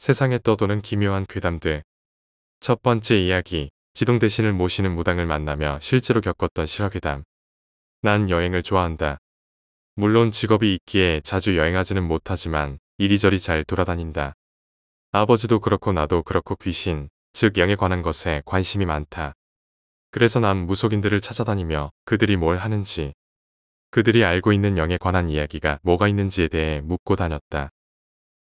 세상에 떠도는 기묘한 괴담들. 첫 번째 이야기, 지동대신을 모시는 무당을 만나며 실제로 겪었던 실화괴담. 난 여행을 좋아한다. 물론 직업이 있기에 자주 여행하지는 못하지만 이리저리 잘 돌아다닌다. 아버지도 그렇고 나도 그렇고 귀신, 즉 영에 관한 것에 관심이 많다. 그래서 난 무속인들을 찾아다니며 그들이 뭘 하는지, 그들이 알고 있는 영에 관한 이야기가 뭐가 있는지에 대해 묻고 다녔다.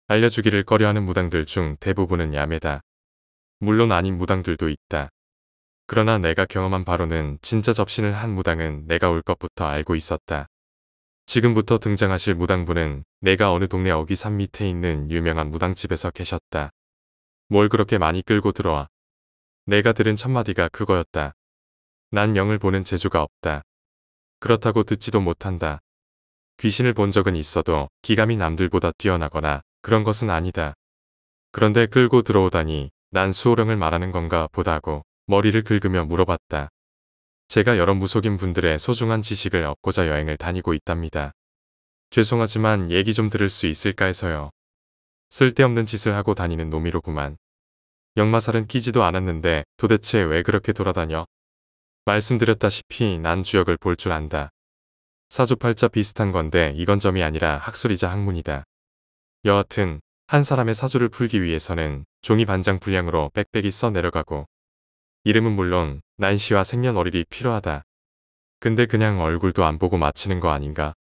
알려주기를 꺼려하는 무당들 중 대부분은 야매다. 물론 아닌 무당들도 있다. 그러나 내가 경험한 바로는 진짜 접신을 한 무당은 내가 올 것부터 알고 있었다. 지금부터 등장하실 무당분은 내가 어느 동네 어귀산 밑에 있는 유명한 무당집에서 계셨다. 뭘 그렇게 많이 끌고 들어와. 내가 들은 첫마디가 그거였다. 난 영을 보는 재주가 없다. 그렇다고 듣지도 못한다. 귀신을 본 적은 있어도 기감이 남들보다 뛰어나거나 그런 것은 아니다. 그런데 끌고 들어오다니 난 수호령을 말하는 건가 보다 하고 머리를 긁으며 물어봤다. 제가 여러 무속인 분들의 소중한 지식을 얻고자 여행을 다니고 있답니다. 죄송하지만 얘기 좀 들을 수 있을까 해서요. 쓸데없는 짓을 하고 다니는 놈이로구만. 역마살은 끼지도 않았는데 도대체 왜 그렇게 돌아다녀? 말씀드렸다시피 난 주역을 볼 줄 안다. 사주팔자 비슷한 건데 이건 점이 아니라 학술이자 학문이다. 여하튼 한 사람의 사주를 풀기 위해서는 종이 반장 분량으로 빽빽이 써 내려가고 이름은 물론 난시와 생년월일이 필요하다. 근데 그냥 얼굴도 안 보고 맞히는 거 아닌가?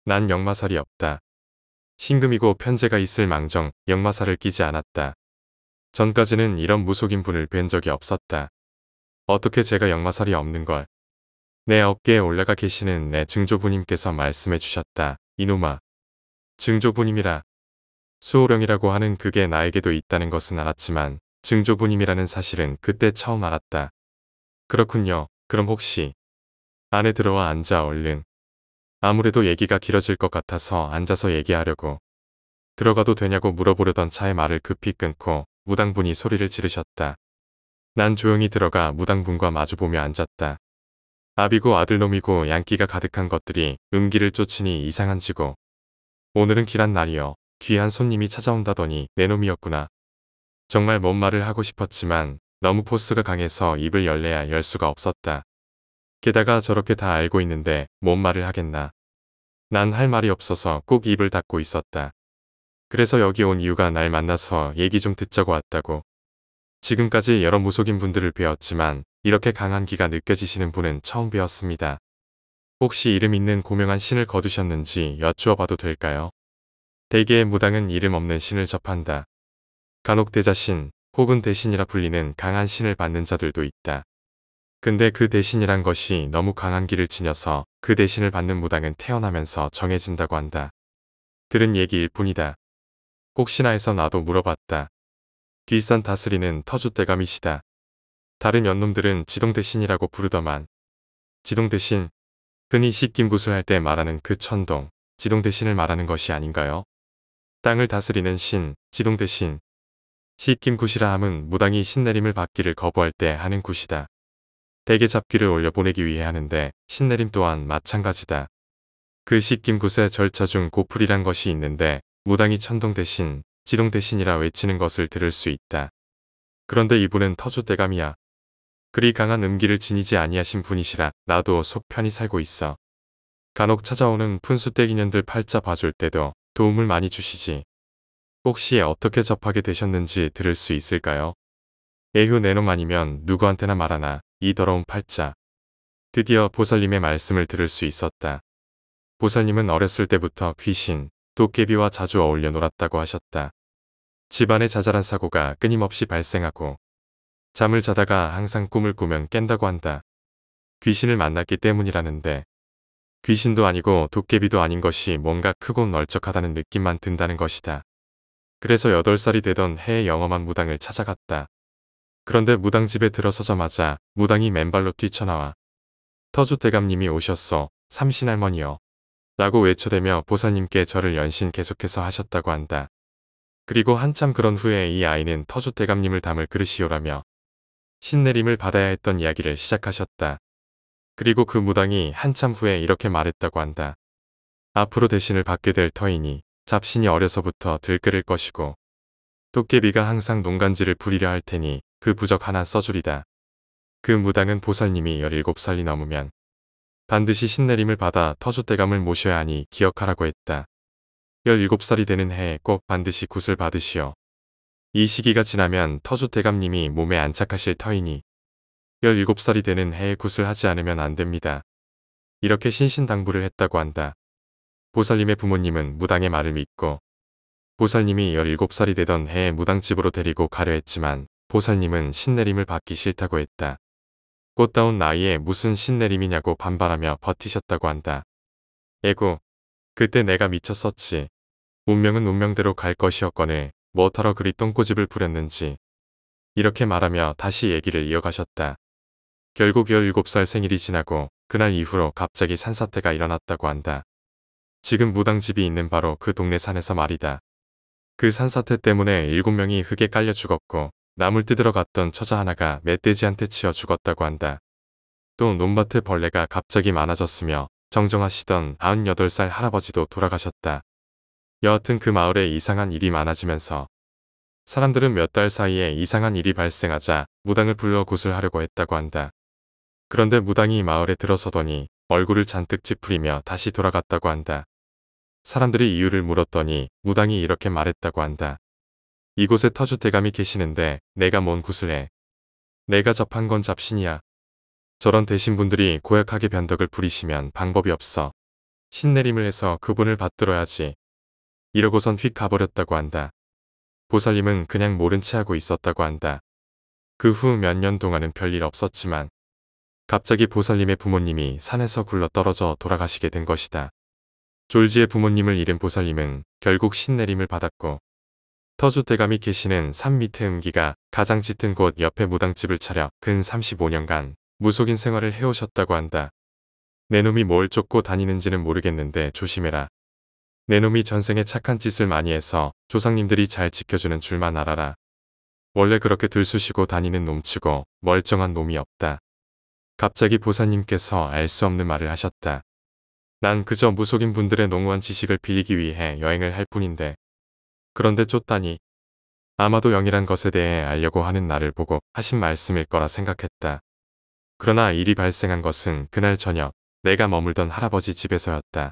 난 역마살이 없다. 신금이고 편제가 있을 망정 역마살을 끼지 않았다. 전까지는 이런 무속인 분을 뵌 적이 없었다. 어떻게 제가 역마살이 없는 걸? 내 어깨에 올라가 계시는 내 증조부님께서 말씀해 주셨다. 이놈아. 증조부님이라. 수호령이라고 하는 그게 나에게도 있다는 것은 알았지만 증조부님이라는 사실은 그때 처음 알았다. 그렇군요. 그럼 혹시 안에 들어와 앉아 얼른. 아무래도 얘기가 길어질 것 같아서 앉아서 얘기하려고. 들어가도 되냐고 물어보려던 차에 말을 급히 끊고 무당분이 소리를 지르셨다. 난 조용히 들어가 무당분과 마주보며 앉았다. 아비고 아들놈이고 양기가 가득한 것들이 음기를 쫓으니 이상한지고. 오늘은 길한 날이여. 귀한 손님이 찾아온다더니 내 놈이었구나. 정말 뭔 말을 하고 싶었지만 너무 포스가 강해서 입을 열래야 열 수가 없었다. 게다가 저렇게 다 알고 있는데 뭔 말을 하겠나. 난 할 말이 없어서 꼭 입을 닫고 있었다. 그래서 여기 온 이유가 날 만나서 얘기 좀 듣자고 왔다고. 지금까지 여러 무속인 분들을 뵈었지만 이렇게 강한 기가 느껴지시는 분은 처음 뵈었습니다. 혹시 이름 있는 고명한 신을 거두셨는지 여쭈어 봐도 될까요? 대개의 무당은 이름 없는 신을 접한다. 간혹 대자신 혹은 대신이라 불리는 강한 신을 받는 자들도 있다. 근데 그 대신이란 것이 너무 강한 기를 지녀서 그 대신을 받는 무당은 태어나면서 정해진다고 한다. 들은 얘기일 뿐이다. 혹시나 해서 나도 물어봤다. 뒷산 다스리는 터줏대감이시다. 다른 연놈들은 지동대신이라고 부르더만. 지동대신, 흔히 씻김구슬할 때 말하는 그 천동, 지동대신을 말하는 것이 아닌가요? 땅을 다스리는 신, 지동대신. 씻김굿이라 함은 무당이 신내림을 받기를 거부할 때 하는 굿이다. 대개 잡기를 올려보내기 위해 하는데 신내림 또한 마찬가지다. 그 씻김굿의 절차 중 고풀이란 것이 있는데 무당이 천동 대신, 지동 대신이라 외치는 것을 들을 수 있다. 그런데 이분은 터줏대감이야. 그리 강한 음기를 지니지 아니하신 분이시라 나도 속 편히 살고 있어. 간혹 찾아오는 푼수떼기년들 팔자 봐줄 때도 도움을 많이 주시지. 혹시 어떻게 접하게 되셨는지 들을 수 있을까요? 에휴 내놈 아니면 누구한테나 말하나 이 더러운 팔자. 드디어 보살님의 말씀을 들을 수 있었다. 보살님은 어렸을 때부터 귀신, 도깨비와 자주 어울려 놀았다고 하셨다. 집안에 자잘한 사고가 끊임없이 발생하고 잠을 자다가 항상 꿈을 꾸면 깬다고 한다. 귀신을 만났기 때문이라는데 귀신도 아니고 도깨비도 아닌 것이 뭔가 크고 널쩍하다는 느낌만 든다는 것이다. 그래서 8살이 되던 해에 영험한 무당을 찾아갔다. 그런데 무당집에 들어서자마자 무당이 맨발로 뛰쳐나와 터줏대감님이 오셨어. 삼신할머니여. 라고 외쳐대며 보살님께 절을 연신 계속해서 하셨다고 한다. 그리고 한참 그런 후에 이 아이는 터줏대감님을 담을 그릇이오라며 신내림을 받아야 했던 이야기를 시작하셨다. 그리고 그 무당이 한참 후에 이렇게 말했다고 한다. 앞으로 대신을 받게 될 터이니 잡신이 어려서부터 들끓을 것이고 도깨비가 항상 농간지를 부리려 할 테니 그 부적 하나 써주리다. 그 무당은 보살님이 17살이 넘으면 반드시 신내림을 받아 터줏대감을 모셔야 하니 기억하라고 했다. 17살이 되는 해에 꼭 반드시 굿을 받으시오. 이 시기가 지나면 터줏대감님이 몸에 안착하실 터이니 17살이 되는 해에 굿을 하지 않으면 안 됩니다. 이렇게 신신당부를 했다고 한다. 보살님의 부모님은 무당의 말을 믿고 보살님이 17살이 되던 해에 무당집으로 데리고 가려 했지만 보살님은 신내림을 받기 싫다고 했다. 꽃다운 나이에 무슨 신내림이냐고 반발하며 버티셨다고 한다. 에구, 그때 내가 미쳤었지. 운명은 운명대로 갈 것이었거늘 뭐하러 그리 똥꼬집을 부렸는지. 이렇게 말하며 다시 얘기를 이어가셨다. 결국 17살 생일이 지나고 그날 이후로 갑자기 산사태가 일어났다고 한다. 지금 무당집이 있는 바로 그 동네 산에서 말이다. 그 산사태 때문에 7명이 흙에 깔려 죽었고 나물 뜯으러 갔던 처자 하나가 멧돼지한테 치여 죽었다고 한다. 또 논밭에 벌레가 갑자기 많아졌으며 정정하시던 98살 할아버지도 돌아가셨다. 여하튼 그 마을에 이상한 일이 많아지면서 사람들은 몇 달 사이에 이상한 일이 발생하자 무당을 불러 굿을 하려고 했다고 한다. 그런데 무당이 마을에 들어서더니 얼굴을 잔뜩 찌푸리며 다시 돌아갔다고 한다. 사람들이 이유를 물었더니 무당이 이렇게 말했다고 한다. 이곳에 터줏대감이 계시는데 내가 뭔 굿을 해. 내가 접한 건 잡신이야. 저런 대신분들이 고약하게 변덕을 부리시면 방법이 없어. 신내림을 해서 그분을 받들어야지. 이러고선 휙 가버렸다고 한다. 보살님은 그냥 모른 채 하고 있었다고 한다. 그 후 몇 년 동안은 별일 없었지만 갑자기 보살님의 부모님이 산에서 굴러 떨어져 돌아가시게 된 것이다. 졸지의 부모님을 잃은 보살님은 결국 신내림을 받았고 터줏대감이 계시는 산 밑에 음기가 가장 짙은 곳 옆에 무당집을 차려 근 35년간 무속인 생활을 해오셨다고 한다. 내 놈이 뭘 쫓고 다니는지는 모르겠는데 조심해라. 내 놈이 전생에 착한 짓을 많이 해서 조상님들이 잘 지켜주는 줄만 알아라. 원래 그렇게 들쑤시고 다니는 놈치고 멀쩡한 놈이 없다. 갑자기 보살님께서 알 수 없는 말을 하셨다. 난 그저 무속인 분들의 농후한 지식을 빌리기 위해 여행을 할 뿐인데 그런데 쫓다니. 아마도 영이란 것에 대해 알려고 하는 나를 보고 하신 말씀일 거라 생각했다. 그러나 일이 발생한 것은 그날 저녁 내가 머물던 할아버지 집에서였다.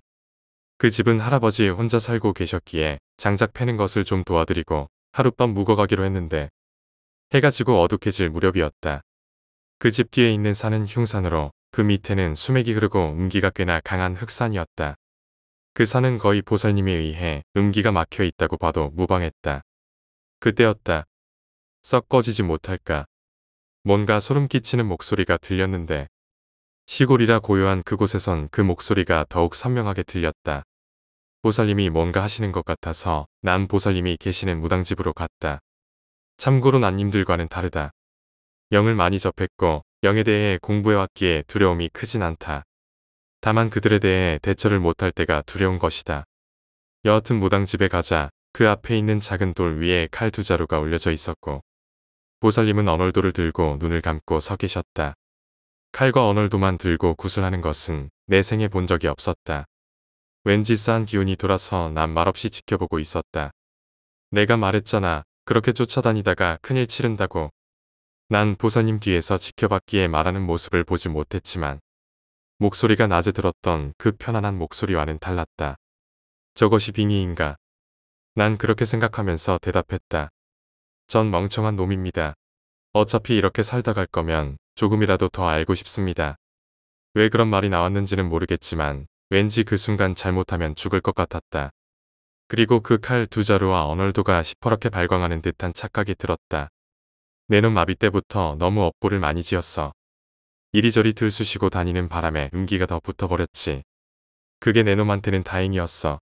그 집은 할아버지 혼자 살고 계셨기에 장작 패는 것을 좀 도와드리고 하룻밤 묵어가기로 했는데 해가 지고 어둑해질 무렵이었다. 그 집 뒤에 있는 산은 흉산으로 그 밑에는 수맥이 흐르고 음기가 꽤나 강한 흑산이었다. 그 산은 거의 보살님에 의해 음기가 막혀 있다고 봐도 무방했다. 그때였다. 썩 꺼지지 못할까. 뭔가 소름 끼치는 목소리가 들렸는데 시골이라 고요한 그곳에선 그 목소리가 더욱 선명하게 들렸다. 보살님이 뭔가 하시는 것 같아서 난 보살님이 계시는 무당집으로 갔다. 참고로 난님들과는 다르다. 영을 많이 접했고 영에 대해 공부해왔기에 두려움이 크진 않다. 다만 그들에 대해 대처를 못할 때가 두려운 것이다. 여하튼 무당집에 가자 그 앞에 있는 작은 돌 위에 칼 2자루가 올려져 있었고 보살님은 언얼도를 들고 눈을 감고 서 계셨다. 칼과 언얼도만 들고 구슬하는 것은 내 생에 본 적이 없었다. 왠지 싸한 기운이 돌아서 난 말없이 지켜보고 있었다. 내가 말했잖아. 그렇게 쫓아다니다가 큰일 치른다고. 난 보살님 뒤에서 지켜봤기에 말하는 모습을 보지 못했지만 목소리가 낮에 들었던 그 편안한 목소리와는 달랐다. 저것이 빙의인가? 난 그렇게 생각하면서 대답했다. 전 멍청한 놈입니다. 어차피 이렇게 살다 갈 거면 조금이라도 더 알고 싶습니다. 왜 그런 말이 나왔는지는 모르겠지만 왠지 그 순간 잘못하면 죽을 것 같았다. 그리고 그 칼 2자루와 언얼도가 시퍼렇게 발광하는 듯한 착각이 들었다. 내 놈 마비 때부터 너무 업보를 많이 지었어. 이리저리 들쑤시고 다니는 바람에 음기가 더 붙어버렸지. 그게 내 놈한테는 다행이었어.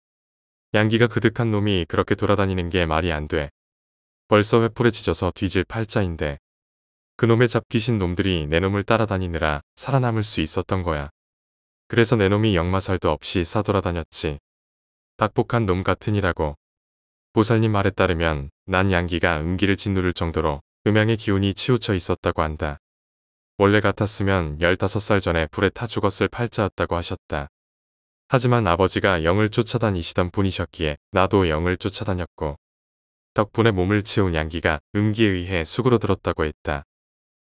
양기가 그득한 놈이 그렇게 돌아다니는 게 말이 안 돼. 벌써 회풀에 짖어서 뒤질 팔자인데 그놈의 잡귀신 놈들이 내 놈을 따라다니느라 살아남을 수 있었던 거야. 그래서 내 놈이 역마살도 없이 싸돌아다녔지. 박복한 놈 같으니라고. 보살님 말에 따르면 난 양기가 음기를 짓누를 정도로 음양의 기운이 치우쳐 있었다고 한다. 원래 같았으면 15살 전에 불에 타 죽었을 팔자였다고 하셨다. 하지만 아버지가 영을 쫓아다니시던 분이셨기에 나도 영을 쫓아다녔고 덕분에 몸을 채운 양기가 음기에 의해 수그러들었다고 했다.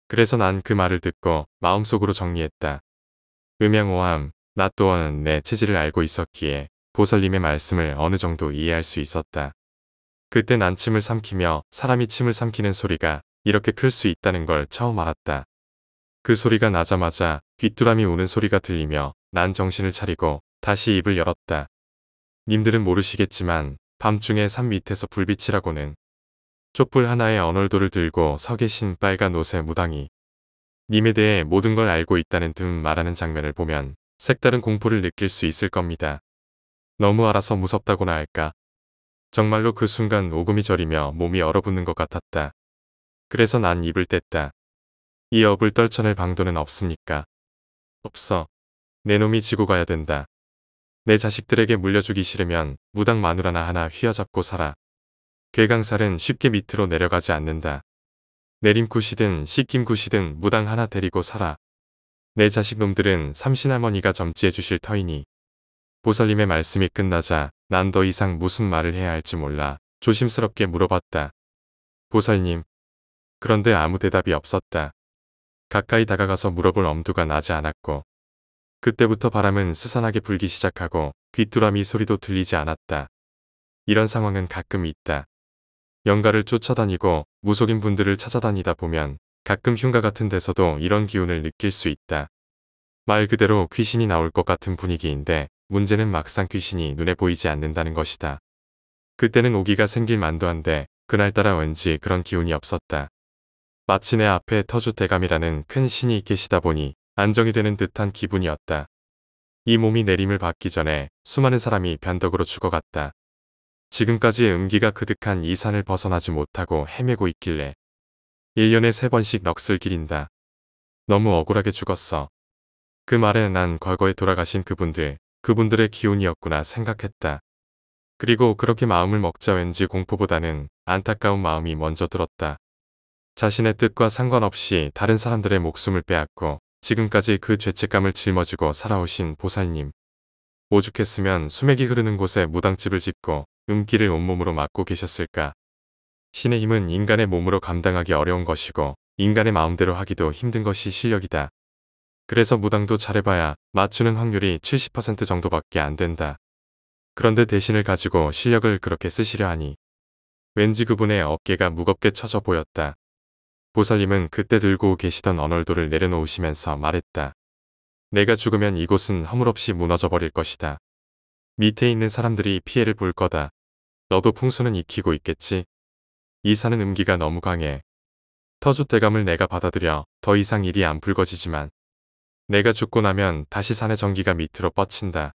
그래서 난 그 말을 듣고 마음속으로 정리했다. 음양오함, 나 또한 내 체질을 알고 있었기에 보살님의 말씀을 어느 정도 이해할 수 있었다. 그때 난 침을 삼키며 사람이 침을 삼키는 소리가 이렇게 클 수 있다는 걸 처음 알았다. 그 소리가 나자마자 귀뚜라미 우는 소리가 들리며 난 정신을 차리고 다시 입을 열었다. 님들은 모르시겠지만 밤중에 산 밑에서 불빛이라고는 촛불 하나에 언얼도를 들고 서 계신 빨간 옷의 무당이 님에 대해 모든 걸 알고 있다는 듯 말하는 장면을 보면 색다른 공포를 느낄 수 있을 겁니다. 너무 알아서 무섭다고나 할까? 정말로 그 순간 오금이 저리며 몸이 얼어붙는 것 같았다. 그래서 난 입을 뗐다. 이 업을 떨쳐낼 방도는 없습니까? 없어. 내 놈이 지고 가야 된다. 내 자식들에게 물려주기 싫으면 무당 마누라나 하나 휘어잡고 살아. 괴강살은 쉽게 밑으로 내려가지 않는다. 내림굿이든 씻김굿이든 무당 하나 데리고 살아. 내 자식놈들은 삼신할머니가 점지해 주실 터이니. 보살님의 말씀이 끝나자 난 더 이상 무슨 말을 해야 할지 몰라 조심스럽게 물어봤다. 보살님. 그런데 아무 대답이 없었다. 가까이 다가가서 물어볼 엄두가 나지 않았고 그때부터 바람은 스산하게 불기 시작하고 귀뚜라미 소리도 들리지 않았다. 이런 상황은 가끔 있다. 영가를 쫓아다니고 무속인 분들을 찾아다니다 보면 가끔 흉가 같은 데서도 이런 기운을 느낄 수 있다. 말 그대로 귀신이 나올 것 같은 분위기인데 문제는 막상 귀신이 눈에 보이지 않는다는 것이다. 그때는 오기가 생길 만도 한데 그날따라 왠지 그런 기운이 없었다. 마치 내 앞에 터줏대감이라는 큰 신이 계시다 보니 안정이 되는 듯한 기분이었다. 이 몸이 내림을 받기 전에 수많은 사람이 변덕으로 죽어갔다. 지금까지 음기가 그득한 이 산을 벗어나지 못하고 헤매고 있길래 1년에 3번씩 넋을 기린다. 너무 억울하게 죽었어. 그 말에 난 과거에 돌아가신 그분들의 기운이었구나 생각했다. 그리고 그렇게 마음을 먹자 왠지 공포보다는 안타까운 마음이 먼저 들었다. 자신의 뜻과 상관없이 다른 사람들의 목숨을 빼앗고 지금까지 그 죄책감을 짊어지고 살아오신 보살님. 오죽했으면 수맥이 흐르는 곳에 무당집을 짓고 음기를 온몸으로 맞고 계셨을까. 신의 힘은 인간의 몸으로 감당하기 어려운 것이고 인간의 마음대로 하기도 힘든 것이 실력이다. 그래서 무당도 잘해봐야 맞추는 확률이 70% 정도밖에 안 된다. 그런데 대신을 가지고 실력을 그렇게 쓰시려 하니 왠지 그분의 어깨가 무겁게 처져 보였다. 보살님은 그때 들고 계시던 언얼도를 내려놓으시면서 말했다. 내가 죽으면 이곳은 허물없이 무너져 버릴 것이다. 밑에 있는 사람들이 피해를 볼 거다. 너도 풍수는 익히고 있겠지? 이 산은 음기가 너무 강해. 터줏대감을 내가 받아들여 더 이상 일이 안 불거지지만 내가 죽고 나면 다시 산의 전기가 밑으로 뻗친다.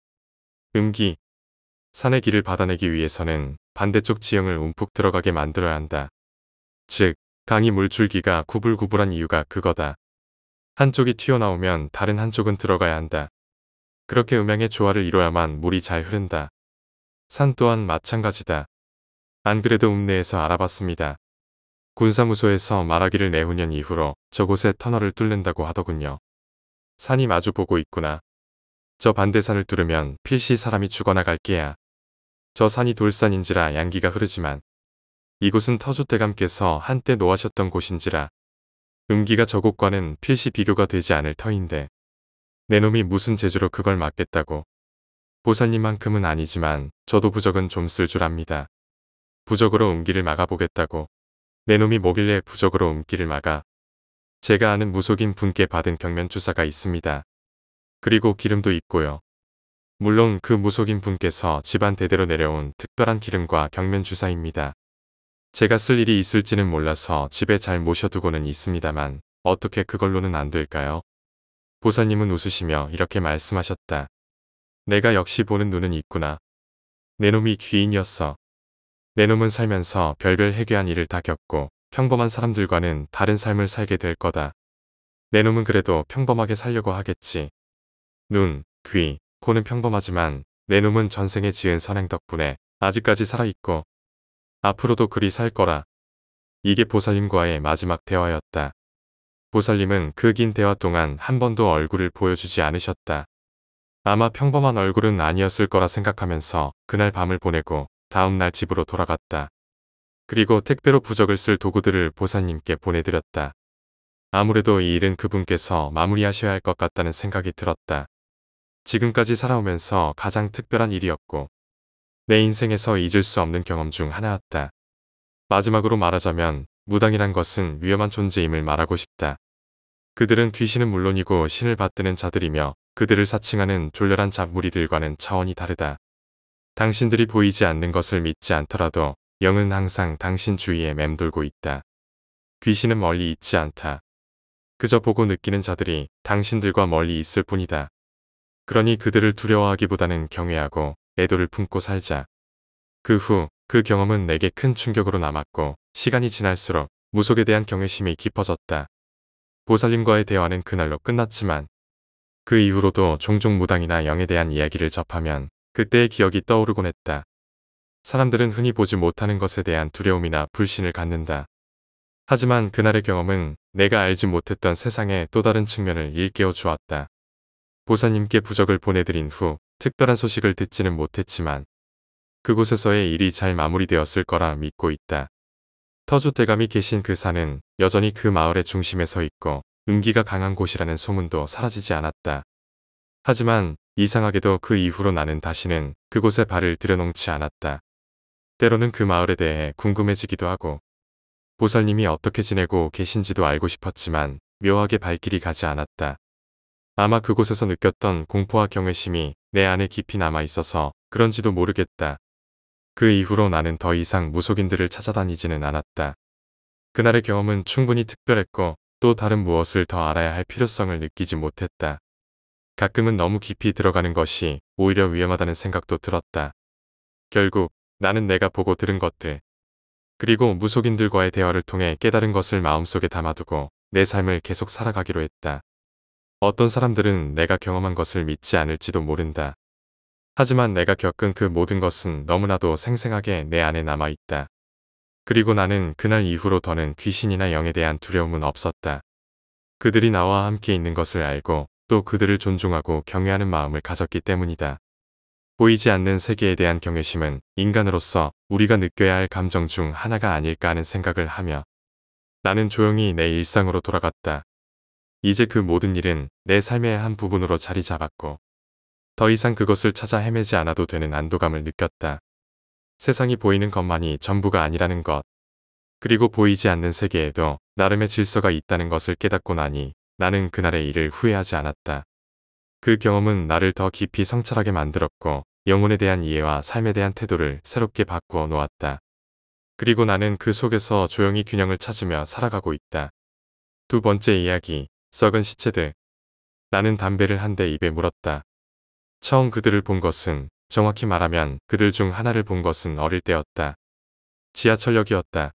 음기. 산의 길을 받아내기 위해서는 반대쪽 지형을 움푹 들어가게 만들어야 한다. 즉, 강이 물줄기가 구불구불한 이유가 그거다. 한쪽이 튀어나오면 다른 한쪽은 들어가야 한다. 그렇게 음양의 조화를 이뤄야만 물이 잘 흐른다. 산 또한 마찬가지다. 안 그래도 읍내에서 알아봤습니다. 군사무소에서 말하기를 내후년 이후로 저곳에 터널을 뚫는다고 하더군요. 산이 마주보고 있구나. 저 반대산을 뚫으면 필시 사람이 죽어나갈 게야. 저 산이 돌산인지라 양기가 흐르지만 이곳은 터줏대감께서 한때 노하셨던 곳인지라 음기가 저곳과는 필시 비교가 되지 않을 터인데 내 놈이 무슨 재주로 그걸 막겠다고. 보살님만큼은 아니지만 저도 부적은 좀 쓸 줄 압니다. 부적으로 음기를 막아보겠다고. 내 놈이 뭐길래 부적으로 음기를 막아. 제가 아는 무속인 분께 받은 경면주사가 있습니다. 그리고 기름도 있고요. 물론 그 무속인 분께서 집안 대대로 내려온 특별한 기름과 경면주사입니다. 제가 쓸 일이 있을지는 몰라서 집에 잘 모셔두고는 있습니다만 어떻게 그걸로는 안 될까요? 보살님은 웃으시며 이렇게 말씀하셨다. 내가 역시 보는 눈은 있구나. 내 놈이 귀인이었어. 내 놈은 살면서 별별 해괴한 일을 다 겪고 평범한 사람들과는 다른 삶을 살게 될 거다. 내 놈은 그래도 평범하게 살려고 하겠지. 눈, 귀, 코는 평범하지만 내 놈은 전생에 지은 선행 덕분에 아직까지 살아있고 앞으로도 그리 살 거라. 이게 보살님과의 마지막 대화였다. 보살님은 그 긴 대화 동안 한 번도 얼굴을 보여주지 않으셨다. 아마 평범한 얼굴은 아니었을 거라 생각하면서 그날 밤을 보내고 다음 날 집으로 돌아갔다. 그리고 택배로 부적을 쓸 도구들을 보살님께 보내드렸다. 아무래도 이 일은 그분께서 마무리하셔야 할 것 같다는 생각이 들었다. 지금까지 살아오면서 가장 특별한 일이었고 내 인생에서 잊을 수 없는 경험 중 하나였다. 마지막으로 말하자면 무당이란 것은 위험한 존재임을 말하고 싶다. 그들은 귀신은 물론이고 신을 받드는 자들이며 그들을 사칭하는 졸렬한 잡무리들과는 차원이 다르다. 당신들이 보이지 않는 것을 믿지 않더라도 영은 항상 당신 주위에 맴돌고 있다. 귀신은 멀리 있지 않다. 그저 보고 느끼는 자들이 당신들과 멀리 있을 뿐이다. 그러니 그들을 두려워하기보다는 경외하고 애도를 품고 살자. 그 후 그 경험은 내게 큰 충격으로 남았고 시간이 지날수록 무속에 대한 경외심이 깊어졌다. 보살님과의 대화는 그날로 끝났지만 그 이후로도 종종 무당이나 영에 대한 이야기를 접하면 그때의 기억이 떠오르곤 했다. 사람들은 흔히 보지 못하는 것에 대한 두려움이나 불신을 갖는다. 하지만 그날의 경험은 내가 알지 못했던 세상의 또 다른 측면을 일깨워 주었다. 보살님께 부적을 보내드린 후 특별한 소식을 듣지는 못했지만 그곳에서의 일이 잘 마무리되었을 거라 믿고 있다. 터줏대감이 계신 그 산은 여전히 그 마을의 중심에 서 있고 음기가 강한 곳이라는 소문도 사라지지 않았다. 하지만 이상하게도 그 이후로 나는 다시는 그곳에 발을 들여놓지 않았다. 때로는 그 마을에 대해 궁금해지기도 하고 보살님이 어떻게 지내고 계신지도 알고 싶었지만 묘하게 발길이 가지 않았다. 아마 그곳에서 느꼈던 공포와 경외심이 내 안에 깊이 남아 있어서 그런지도 모르겠다. 그 이후로 나는 더 이상 무속인들을 찾아다니지는 않았다. 그날의 경험은 충분히 특별했고 또 다른 무엇을 더 알아야 할 필요성을 느끼지 못했다. 가끔은 너무 깊이 들어가는 것이 오히려 위험하다는 생각도 들었다. 결국 나는 내가 보고 들은 것들 그리고 무속인들과의 대화를 통해 깨달은 것을 마음속에 담아두고 내 삶을 계속 살아가기로 했다. 어떤 사람들은 내가 경험한 것을 믿지 않을지도 모른다. 하지만 내가 겪은 그 모든 것은 너무나도 생생하게 내 안에 남아있다. 그리고 나는 그날 이후로 더는 귀신이나 영에 대한 두려움은 없었다. 그들이 나와 함께 있는 것을 알고 또 그들을 존중하고 경외하는 마음을 가졌기 때문이다. 보이지 않는 세계에 대한 경외심은 인간으로서 우리가 느껴야 할 감정 중 하나가 아닐까 하는 생각을 하며 나는 조용히 내 일상으로 돌아갔다. 이제 그 모든 일은 내 삶의 한 부분으로 자리 잡았고 더 이상 그것을 찾아 헤매지 않아도 되는 안도감을 느꼈다. 세상이 보이는 것만이 전부가 아니라는 것. 그리고 보이지 않는 세계에도 나름의 질서가 있다는 것을 깨닫고 나니 나는 그날의 일을 후회하지 않았다. 그 경험은 나를 더 깊이 성찰하게 만들었고 영혼에 대한 이해와 삶에 대한 태도를 새롭게 바꾸어 놓았다. 그리고 나는 그 속에서 조용히 균형을 찾으며 살아가고 있다. 두 번째 이야기, 썩은 시체들. 나는 담배를 한 대 입에 물었다. 처음 그들을 본 것은 정확히 말하면 그들 중 하나를 본 것은 어릴 때였다. 지하철역이었다.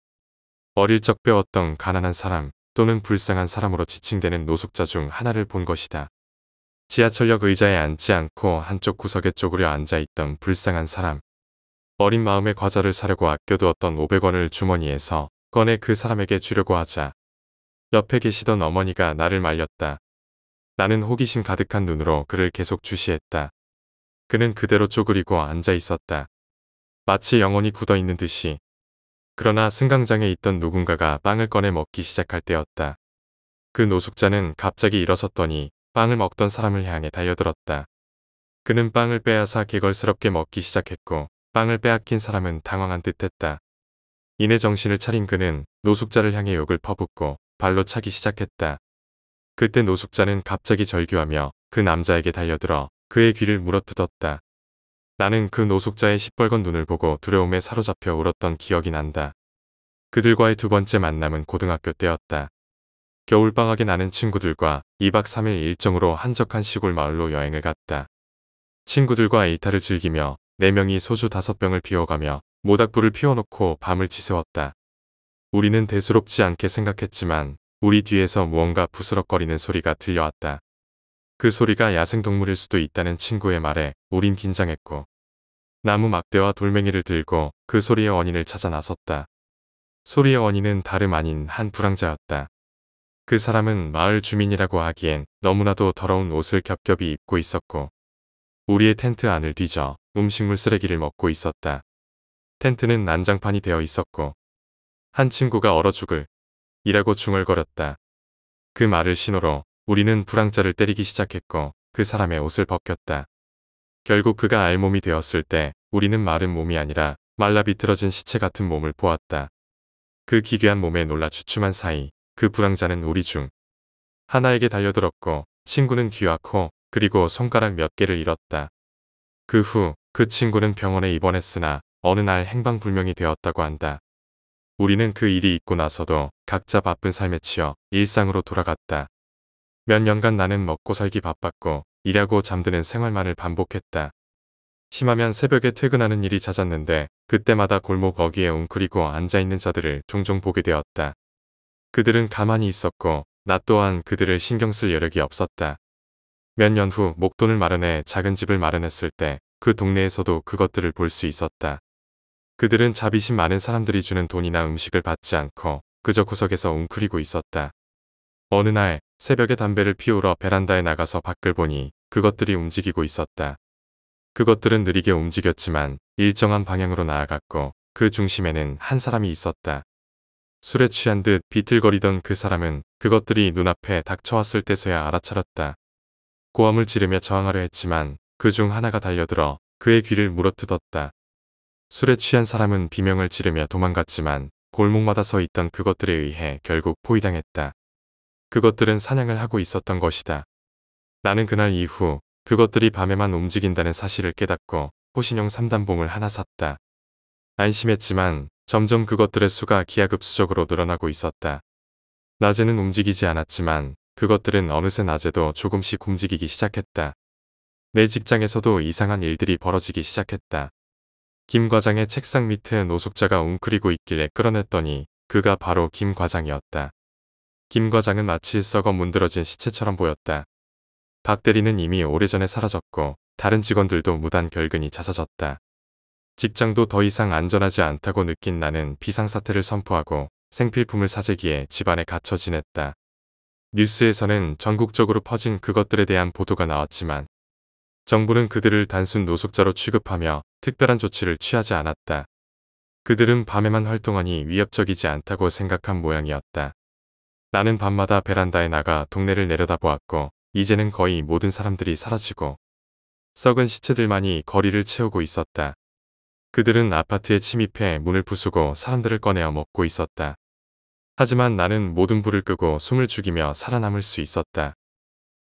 어릴 적 배웠던 가난한 사람 또는 불쌍한 사람으로 지칭되는 노숙자 중 하나를 본 것이다. 지하철역 의자에 앉지 않고 한쪽 구석에 쪼그려 앉아있던 불쌍한 사람. 어린 마음에 과자를 사려고 아껴두었던 500원을 주머니에서 꺼내 그 사람에게 주려고 하자 옆에 계시던 어머니가 나를 말렸다. 나는 호기심 가득한 눈으로 그를 계속 주시했다. 그는 그대로 쪼그리고 앉아 있었다. 마치 영혼이 굳어 있는 듯이. 그러나 승강장에 있던 누군가가 빵을 꺼내 먹기 시작할 때였다. 그 노숙자는 갑자기 일어섰더니 빵을 먹던 사람을 향해 달려들었다. 그는 빵을 빼앗아 개걸스럽게 먹기 시작했고 빵을 빼앗긴 사람은 당황한 듯했다. 이내 정신을 차린 그는 노숙자를 향해 욕을 퍼붓고 발로 차기 시작했다. 그때 노숙자는 갑자기 절규하며 그 남자에게 달려들어 그의 귀를 물어뜯었다. 나는 그 노숙자의 시뻘건 눈을 보고 두려움에 사로잡혀 울었던 기억이 난다. 그들과의 두 번째 만남은 고등학교 때였다. 겨울방학에 나는 친구들과 2박 3일 일정으로 한적한 시골 마을로 여행을 갔다. 친구들과 일탈을 즐기며 4명이 소주 5병을 비워가며 모닥불을 피워놓고 밤을 지새웠다. 우리는 대수롭지 않게 생각했지만 우리 뒤에서 무언가 부스럭거리는 소리가 들려왔다. 그 소리가 야생동물일 수도 있다는 친구의 말에 우린 긴장했고 나무 막대와 돌멩이를 들고 그 소리의 원인을 찾아 나섰다. 소리의 원인은 다름 아닌 한 불황자였다. 그 사람은 마을 주민이라고 하기엔 너무나도 더러운 옷을 겹겹이 입고 있었고 우리의 텐트 안을 뒤져 음식물 쓰레기를 먹고 있었다. 텐트는 난장판이 되어 있었고 한 친구가 얼어 죽을 이라고 중얼거렸다. 그 말을 신호로 우리는 불황자를 때리기 시작했고 그 사람의 옷을 벗겼다. 결국 그가 알몸이 되었을 때 우리는 마른 몸이 아니라 말라 비틀어진 시체 같은 몸을 보았다. 그 기괴한 몸에 놀라 주춤한 사이 그 불황자는 우리 중 하나에게 달려들었고 친구는 귀와 코 그리고 손가락 몇 개를 잃었다. 그 후 그 친구는 병원에 입원했으나 어느 날 행방불명이 되었다고 한다. 우리는 그 일이 있고 나서도 각자 바쁜 삶에 치여 일상으로 돌아갔다. 몇 년간 나는 먹고 살기 바빴고 일하고 잠드는 생활만을 반복했다. 심하면 새벽에 퇴근하는 일이 잦았는데 그때마다 골목 어귀에 웅크리고 앉아있는 자들을 종종 보게 되었다. 그들은 가만히 있었고 나 또한 그들을 신경 쓸 여력이 없었다. 몇 년 후 목돈을 마련해 작은 집을 마련했을 때 그 동네에서도 그것들을 볼 수 있었다. 그들은 자비심 많은 사람들이 주는 돈이나 음식을 받지 않고 그저 구석에서 웅크리고 있었다. 어느 날 새벽에 담배를 피우러 베란다에 나가서 밖을 보니 그것들이 움직이고 있었다. 그것들은 느리게 움직였지만 일정한 방향으로 나아갔고 그 중심에는 한 사람이 있었다. 술에 취한 듯 비틀거리던 그 사람은 그것들이 눈앞에 닥쳐왔을 때서야 알아차렸다. 고함을 지르며 저항하려 했지만 그 중 하나가 달려들어 그의 귀를 물어뜯었다. 술에 취한 사람은 비명을 지르며 도망갔지만 골목마다 서 있던 그것들에 의해 결국 포위당했다. 그것들은 사냥을 하고 있었던 것이다. 나는 그날 이후 그것들이 밤에만 움직인다는 사실을 깨닫고 호신용 3단봉을 하나 샀다. 안심했지만 점점 그것들의 수가 기하급수적으로 늘어나고 있었다. 낮에는 움직이지 않았지만 그것들은 어느새 낮에도 조금씩 움직이기 시작했다. 내 직장에서도 이상한 일들이 벌어지기 시작했다. 김 과장의 책상 밑에 노숙자가 웅크리고 있길래 끌어냈더니 그가 바로 김 과장이었다. 김 과장은 마치 썩어 문드러진 시체처럼 보였다. 박 대리는 이미 오래전에 사라졌고 다른 직원들도 무단 결근이 잦아졌다. 직장도 더 이상 안전하지 않다고 느낀 나는 비상사태를 선포하고 생필품을 사재기에 집안에 갇혀 지냈다. 뉴스에서는 전국적으로 퍼진 그것들에 대한 보도가 나왔지만 정부는 그들을 단순 노숙자로 취급하며 특별한 조치를 취하지 않았다. 그들은 밤에만 활동하니 위협적이지 않다고 생각한 모양이었다. 나는 밤마다 베란다에 나가 동네를 내려다보았고 이제는 거의 모든 사람들이 사라지고 썩은 시체들만이 거리를 채우고 있었다. 그들은 아파트에 침입해 문을 부수고 사람들을 꺼내어 먹고 있었다. 하지만 나는 모든 불을 끄고 숨을 죽이며 살아남을 수 있었다.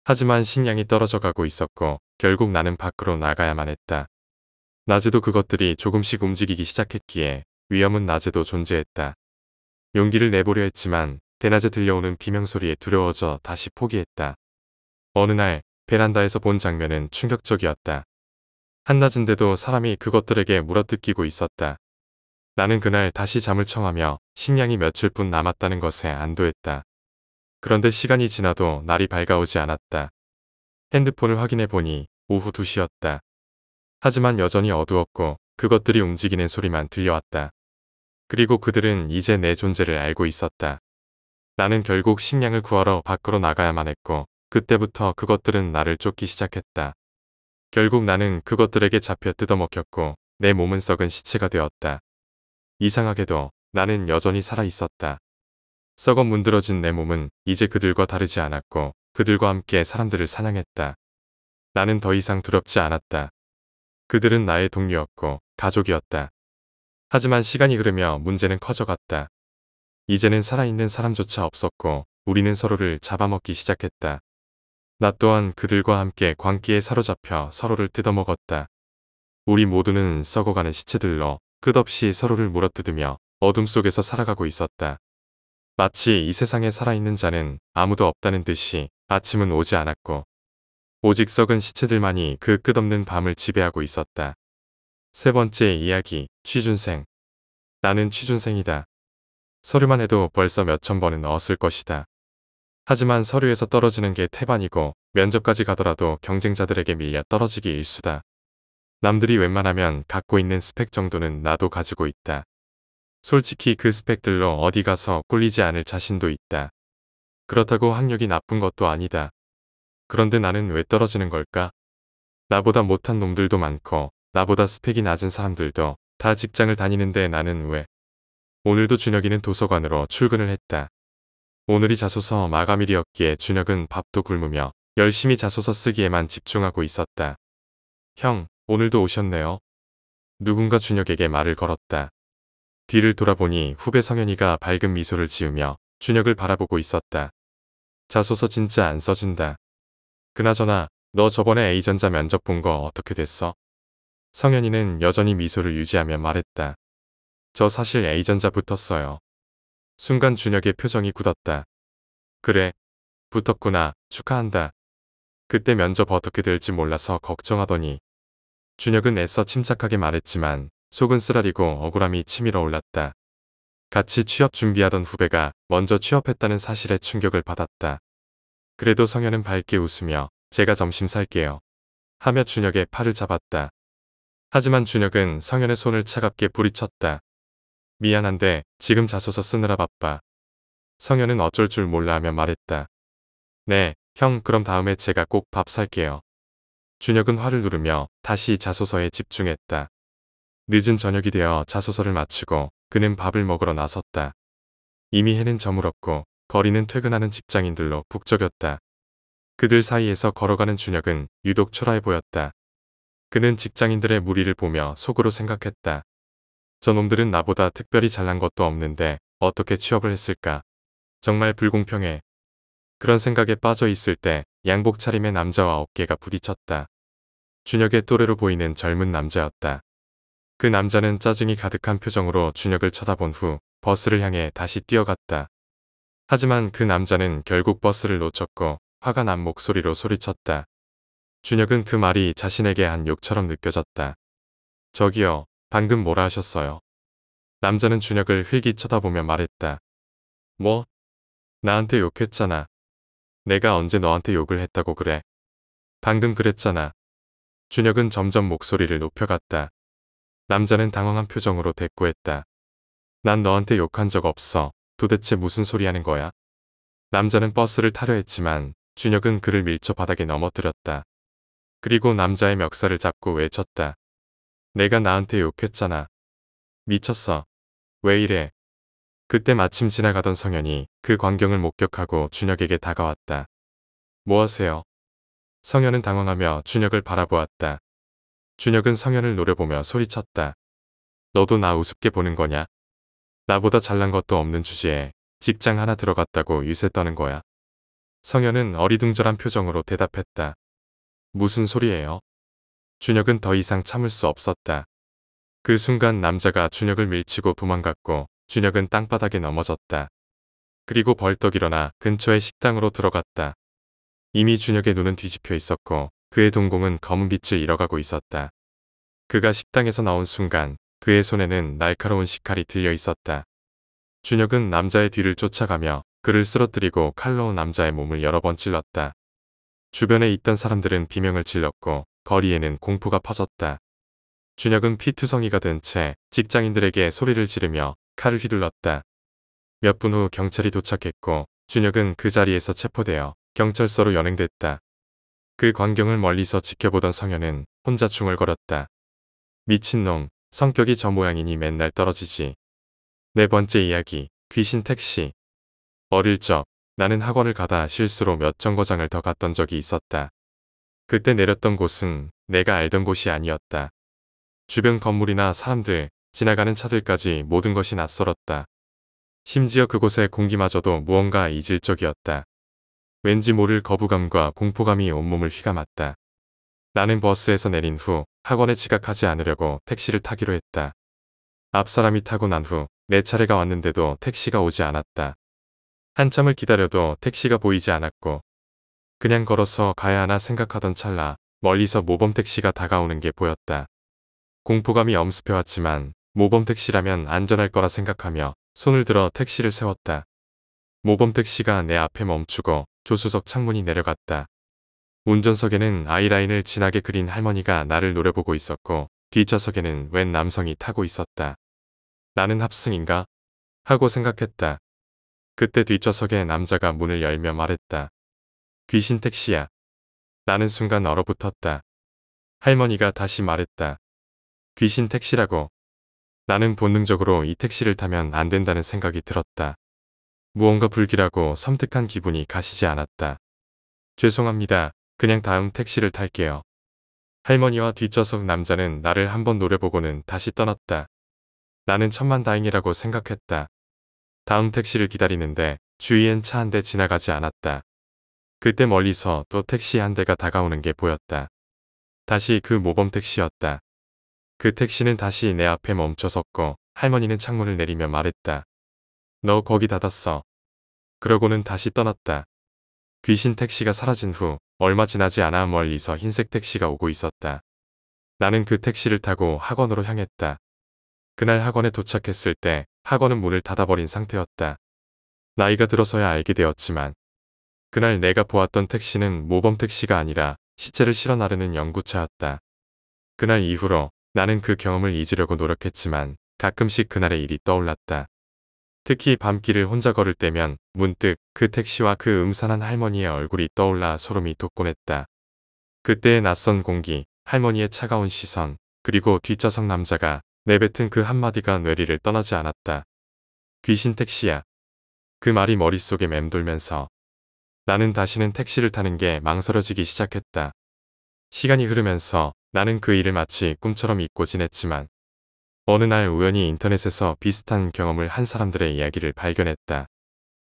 하지만 식량이 떨어져 가고 있었고 결국 나는 밖으로 나가야만 했다. 낮에도 그것들이 조금씩 움직이기 시작했기에 위험은 낮에도 존재했다. 용기를 내보려 했지만 대낮에 들려오는 비명소리에 두려워져 다시 포기했다. 어느 날 베란다에서 본 장면은 충격적이었다. 한낮인데도 사람이 그것들에게 물어뜯기고 있었다. 나는 그날 다시 잠을 청하며 식량이 며칠뿐 남았다는 것에 안도했다. 그런데 시간이 지나도 날이 밝아오지 않았다. 핸드폰을 확인해 보니 오후 2시였다. 하지만 여전히 어두웠고 그것들이 움직이는 소리만 들려왔다. 그리고 그들은 이제 내 존재를 알고 있었다. 나는 결국 식량을 구하러 밖으로 나가야만 했고 그때부터 그것들은 나를 쫓기 시작했다. 결국 나는 그것들에게 잡혀 뜯어먹혔고 내 몸은 썩은 시체가 되었다. 이상하게도 나는 여전히 살아 있었다. 썩어 문드러진 내 몸은 이제 그들과 다르지 않았고 그들과 함께 사람들을 사냥했다. 나는 더 이상 두렵지 않았다. 그들은 나의 동료였고 가족이었다. 하지만 시간이 흐르며 문제는 커져갔다. 이제는 살아있는 사람조차 없었고 우리는 서로를 잡아먹기 시작했다. 나 또한 그들과 함께 광기에 사로잡혀 서로를 뜯어먹었다. 우리 모두는 썩어가는 시체들로 끝없이 서로를 물어뜯으며 어둠 속에서 살아가고 있었다. 마치 이 세상에 살아있는 자는 아무도 없다는 듯이 아침은 오지 않았고 오직 썩은 시체들만이 그 끝없는 밤을 지배하고 있었다. 세 번째 이야기, 취준생. 나는 취준생이다. 서류만 해도 벌써 몇천 번은 넣었을 것이다. 하지만 서류에서 떨어지는 게 태반이고 면접까지 가더라도 경쟁자들에게 밀려 떨어지기 일수다. 남들이 웬만하면 갖고 있는 스펙 정도는 나도 가지고 있다. 솔직히 그 스펙들로 어디 가서 꿀리지 않을 자신도 있다. 그렇다고 학력이 나쁜 것도 아니다. 그런데 나는 왜 떨어지는 걸까? 나보다 못한 놈들도 많고 나보다 스펙이 낮은 사람들도 다 직장을 다니는데 나는 왜? 오늘도 준혁이는 도서관으로 출근을 했다. 오늘이 자소서 마감일이었기에 준혁은 밥도 굶으며 열심히 자소서 쓰기에만 집중하고 있었다. 형, 오늘도 오셨네요. 누군가 준혁에게 말을 걸었다. 뒤를 돌아보니 후배 성현이가 밝은 미소를 지으며 준혁을 바라보고 있었다. 자소서 진짜 안 써진다. 그나저나 너 저번에 A전자 면접 본 거 어떻게 됐어? 성현이는 여전히 미소를 유지하며 말했다. 저 사실 A전자 붙었어요. 순간 준혁의 표정이 굳었다. 그래, 붙었구나. 축하한다. 그때 면접 어떻게 될지 몰라서 걱정하더니. 준혁은 애써 침착하게 말했지만 속은 쓰라리고 억울함이 치밀어 올랐다. 같이 취업 준비하던 후배가 먼저 취업했다는 사실에 충격을 받았다. 그래도 성현은 밝게 웃으며 제가 점심 살게요. 하며 준혁의 팔을 잡았다. 하지만 준혁은 성현의 손을 차갑게 부리쳤다. 미안한데 지금 자소서 쓰느라 바빠. 성현은 어쩔 줄 몰라 하며 말했다. 네, 형 그럼 다음에 제가 꼭 밥 살게요. 준혁은 화를 누르며 다시 자소서에 집중했다. 늦은 저녁이 되어 자소서를 마치고 그는 밥을 먹으러 나섰다. 이미 해는 저물었고 거리는 퇴근하는 직장인들로 북적였다. 그들 사이에서 걸어가는 준혁은 유독 초라해 보였다. 그는 직장인들의 무리를 보며 속으로 생각했다. 저놈들은 나보다 특별히 잘난 것도 없는데 어떻게 취업을 했을까? 정말 불공평해. 그런 생각에 빠져 있을 때 양복 차림의 남자와 어깨가 부딪혔다. 준혁의 또래로 보이는 젊은 남자였다. 그 남자는 짜증이 가득한 표정으로 준혁을 쳐다본 후 버스를 향해 다시 뛰어갔다. 하지만 그 남자는 결국 버스를 놓쳤고 화가 난 목소리로 소리쳤다. 준혁은 그 말이 자신에게 한 욕처럼 느껴졌다. 저기요, 방금 뭐라 하셨어요? 남자는 준혁을 흘기 쳐다보며 말했다. 뭐? 나한테 욕했잖아. 내가 언제 너한테 욕을 했다고 그래? 방금 그랬잖아. 준혁은 점점 목소리를 높여갔다. 남자는 당황한 표정으로 대꾸했다. 난 너한테 욕한 적 없어. 도대체 무슨 소리 하는 거야? 남자는 버스를 타려 했지만 준혁은 그를 밀쳐 바닥에 넘어뜨렸다. 그리고 남자의 멱살을 잡고 외쳤다. 내가 나한테 욕했잖아. 미쳤어. 왜 이래? 그때 마침 지나가던 성현이 그 광경을 목격하고 준혁에게 다가왔다. 뭐 하세요? 성현은 당황하며 준혁을 바라보았다. 준혁은 성현을 노려보며 소리쳤다. 너도 나 우습게 보는 거냐? 나보다 잘난 것도 없는 주제에 직장 하나 들어갔다고 유세 떠는 거야. 성현은 어리둥절한 표정으로 대답했다. 무슨 소리예요? 준혁은 더 이상 참을 수 없었다. 그 순간 남자가 준혁을 밀치고 도망갔고 준혁은 땅바닥에 넘어졌다. 그리고 벌떡 일어나 근처의 식당으로 들어갔다. 이미 준혁의 눈은 뒤집혀 있었고 그의 동공은 검은 빛을 잃어가고 있었다. 그가 식당에서 나온 순간 그의 손에는 날카로운 식칼이 들려 있었다. 준혁은 남자의 뒤를 쫓아가며 그를 쓰러뜨리고 칼로 남자의 몸을 여러 번 찔렀다. 주변에 있던 사람들은 비명을 질렀고 거리에는 공포가 퍼졌다. 준혁은 피투성이가 된 채 직장인들에게 소리를 지르며 칼을 휘둘렀다. 몇 분 후 경찰이 도착했고 준혁은 그 자리에서 체포되어 경찰서로 연행됐다. 그 광경을 멀리서 지켜보던 성현은 혼자 중얼거렸다. 미친놈, 성격이 저 모양이니 맨날 떨어지지. 네 번째 이야기, 귀신 택시. 어릴 적 나는 학원을 가다 실수로 몇 정거장을 더 갔던 적이 있었다. 그때 내렸던 곳은 내가 알던 곳이 아니었다. 주변 건물이나 사람들, 지나가는 차들까지 모든 것이 낯설었다. 심지어 그곳의 공기마저도 무언가 이질적이었다. 왠지 모를 거부감과 공포감이 온몸을 휘감았다. 나는 버스에서 내린 후 학원에 지각하지 않으려고 택시를 타기로 했다. 앞 사람이 타고 난 후 내 차례가 왔는데도 택시가 오지 않았다. 한참을 기다려도 택시가 보이지 않았고 그냥 걸어서 가야 하나 생각하던 찰나 멀리서 모범 택시가 다가오는 게 보였다. 공포감이 엄습해왔지만 모범 택시라면 안전할 거라 생각하며 손을 들어 택시를 세웠다. 모범 택시가 내 앞에 멈추고 조수석 창문이 내려갔다. 운전석에는 아이라인을 진하게 그린 할머니가 나를 노려보고 있었고 뒷좌석에는 웬 남성이 타고 있었다. 나는 합승인가? 하고 생각했다. 그때 뒷좌석에 남자가 문을 열며 말했다. 귀신 택시야. 나는 순간 얼어붙었다. 할머니가 다시 말했다. 귀신 택시라고. 나는 본능적으로 이 택시를 타면 안 된다는 생각이 들었다. 무언가 불길하고 섬뜩한 기분이 가시지 않았다. 죄송합니다. 그냥 다음 택시를 탈게요. 할머니와 뒷좌석 남자는 나를 한번 노려보고는 다시 떠났다. 나는 천만다행이라고 생각했다. 다음 택시를 기다리는데 주위엔 차 한 대 지나가지 않았다. 그때 멀리서 또 택시 한 대가 다가오는 게 보였다. 다시 그 모범 택시였다. 그 택시는 다시 내 앞에 멈춰섰고 할머니는 창문을 내리며 말했다. 너 거기 닫았어. 그러고는 다시 떠났다. 귀신 택시가 사라진 후 얼마 지나지 않아 멀리서 흰색 택시가 오고 있었다. 나는 그 택시를 타고 학원으로 향했다. 그날 학원에 도착했을 때 학원은 문을 닫아버린 상태였다. 나이가 들어서야 알게 되었지만 그날 내가 보았던 택시는 모범 택시가 아니라 시체를 실어 나르는 연구차였다. 그날 이후로 나는 그 경험을 잊으려고 노력했지만 가끔씩 그날의 일이 떠올랐다. 특히 밤길을 혼자 걸을 때면 문득 그 택시와 그 음산한 할머니의 얼굴이 떠올라 소름이 돋곤 했다. 그때의 낯선 공기, 할머니의 차가운 시선, 그리고 뒷좌석 남자가 내뱉은 그 한마디가 뇌리를 떠나지 않았다. 귀신 택시야. 그 말이 머릿속에 맴돌면서 나는 다시는 택시를 타는 게 망설여지기 시작했다. 시간이 흐르면서 나는 그 일을 마치 꿈처럼 잊고 지냈지만 어느 날 우연히 인터넷에서 비슷한 경험을 한 사람들의 이야기를 발견했다.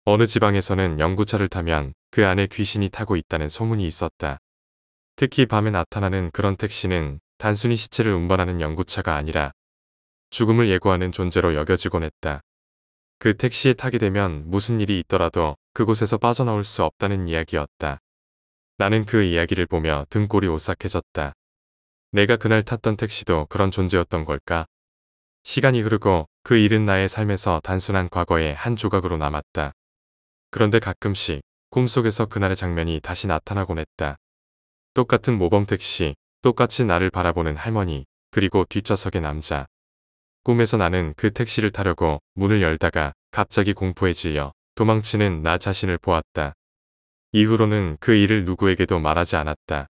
어느 지방에서는 연구차를 타면 그 안에 귀신이 타고 있다는 소문이 있었다. 특히 밤에 나타나는 그런 택시는 단순히 시체를 운반하는 연구차가 아니라 죽음을 예고하는 존재로 여겨지곤 했다. 그 택시에 타게 되면 무슨 일이 있더라도 그곳에서 빠져나올 수 없다는 이야기였다. 나는 그 이야기를 보며 등골이 오싹해졌다. 내가 그날 탔던 택시도 그런 존재였던 걸까? 시간이 흐르고 그 일은 나의 삶에서 단순한 과거의 한 조각으로 남았다. 그런데 가끔씩 꿈속에서 그날의 장면이 다시 나타나곤 했다. 똑같은 모범 택시, 똑같이 나를 바라보는 할머니, 그리고 뒷좌석의 남자. 꿈에서 나는 그 택시를 타려고 문을 열다가 갑자기 공포에 질려 도망치는 나 자신을 보았다. 이후로는 그 일을 누구에게도 말하지 않았다.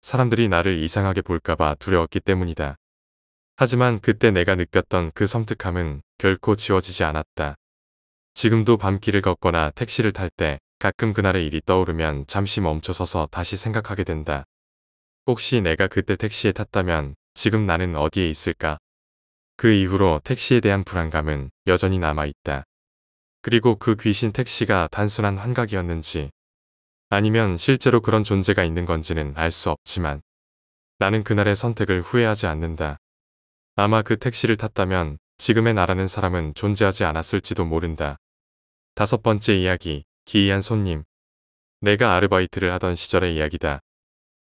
사람들이 나를 이상하게 볼까봐 두려웠기 때문이다. 하지만 그때 내가 느꼈던 그 섬뜩함은 결코 지워지지 않았다. 지금도 밤길을 걷거나 택시를 탈 때 가끔 그날의 일이 떠오르면 잠시 멈춰서서 다시 생각하게 된다. 혹시 내가 그때 택시에 탔다면 지금 나는 어디에 있을까? 그 이후로 택시에 대한 불안감은 여전히 남아있다. 그리고 그 귀신 택시가 단순한 환각이었는지 아니면 실제로 그런 존재가 있는 건지는 알 수 없지만 나는 그날의 선택을 후회하지 않는다. 아마 그 택시를 탔다면 지금의 나라는 사람은 존재하지 않았을지도 모른다. 5번째 이야기, 기이한 손님. 내가 아르바이트를 하던 시절의 이야기다.